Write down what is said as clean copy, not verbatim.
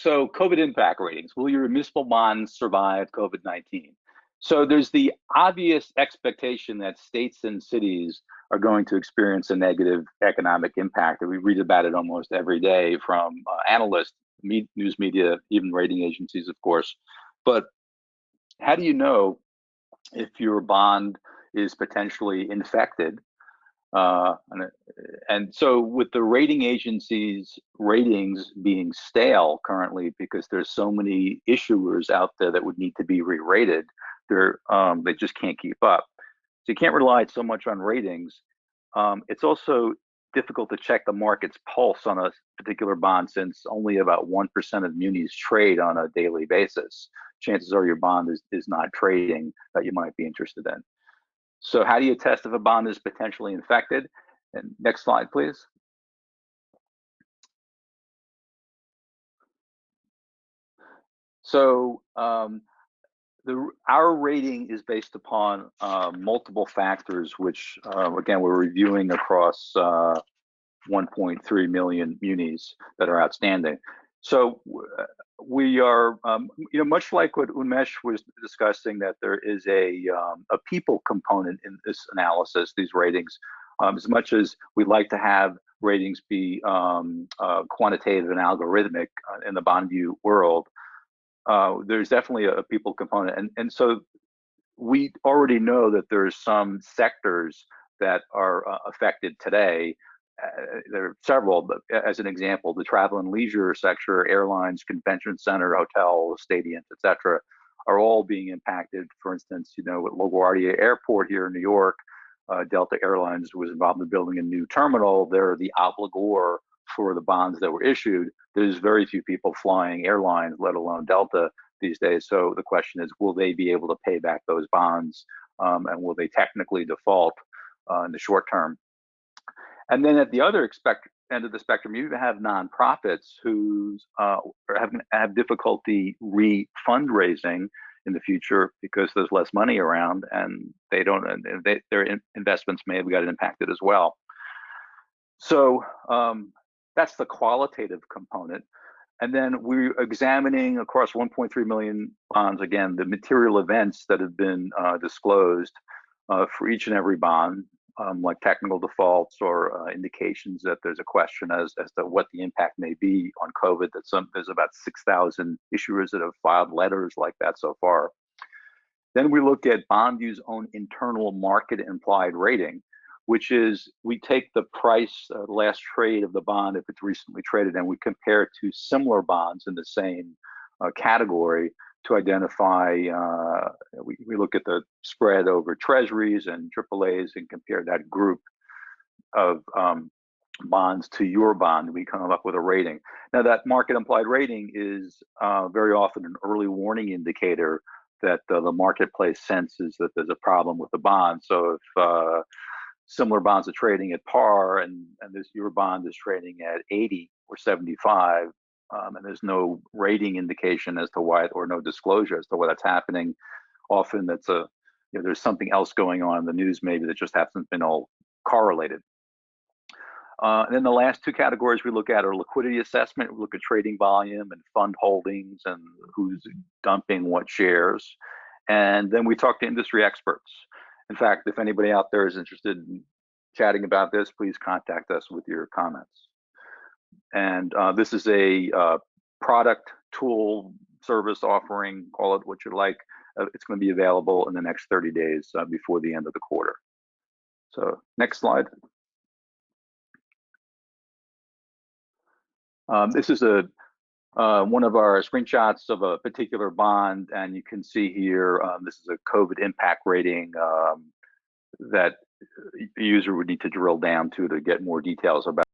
So COVID impact ratings. Will your municipal bonds survive COVID-19? So there's the obvious expectation that states and cities are going to experience a negative economic impact. And we read about it almost every day from analysts, news media, even rating agencies, of course. But how do you know if your bond is potentially infected? And so with the rating agencies' ratings being stale currently because there's so many issuers out there that would need to be re-rated, they just can't keep up. So you can't rely so much on ratings. It's also difficult to check the market's pulse on a particular bond since only about 1% of munis trade on a daily basis. Chances are your bond is not trading that you might be interested in. So how do you test if a bond is potentially infected? And next slide, please. So our rating is based upon multiple factors, which again, we're reviewing across 1.3 million munis that are outstanding. So we are, much like what Unmesh was discussing, that there is a people component in this analysis, these ratings. As much as we'd like to have ratings be quantitative and algorithmic in the Bondview world, there's definitely a people component. And so we already know that there's some sectors that are affected today. There are several, but as an example, the travel and leisure sector, airlines, convention center, hotels, stadiums, etc., are all being impacted. For instance, at LaGuardia Airport here in New York, Delta Airlines was involved in building a new terminal. They're the obligor for the bonds that were issued. There's very few people flying airlines, let alone Delta, these days. So the question is, will they be able to pay back those bonds, and will they technically default in the short term? And then at the other end of the spectrum, you have nonprofits who have difficulty fundraising in the future because there's less money around, and their investments may have got impacted as well. So that's the qualitative component. And then we're examining across 1.3 million bonds, again, the material events that have been disclosed for each and every bond, like technical defaults or indications that there's a question as to what the impact may be on COVID. There's about 6,000 issuers that have filed letters like that so far. Then we look at Bondview's own internal market implied rating, which is we take the price, last trade of the bond if it's recently traded, and we compare it to similar bonds in the same category to identify, we look at the spread over treasuries and AAAs and compare that group of bonds to your bond. We come up with a rating. Now that market implied rating is very often an early warning indicator that the marketplace senses that there's a problem with the bond. So if similar bonds are trading at par and your bond is trading at 80 or 75, and there's no rating indication as to why, or no disclosure as to why that's happening, often there's something else going on in the news maybe that just hasn't been all correlated. And then the last two categories we look at are liquidity assessment. We look at trading volume and fund holdings and who's dumping what shares. And then we talk to industry experts. In fact, if anybody out there is interested in chatting about this, please contact us with your comments. And this is a product, tool, service offering, call it what you like. It's going to be available in the next 30 days before the end of the quarter. So next slide. This is one of our screenshots of a particular bond, and you can see here, this is a COVID impact rating that the user would need to drill down to get more details about.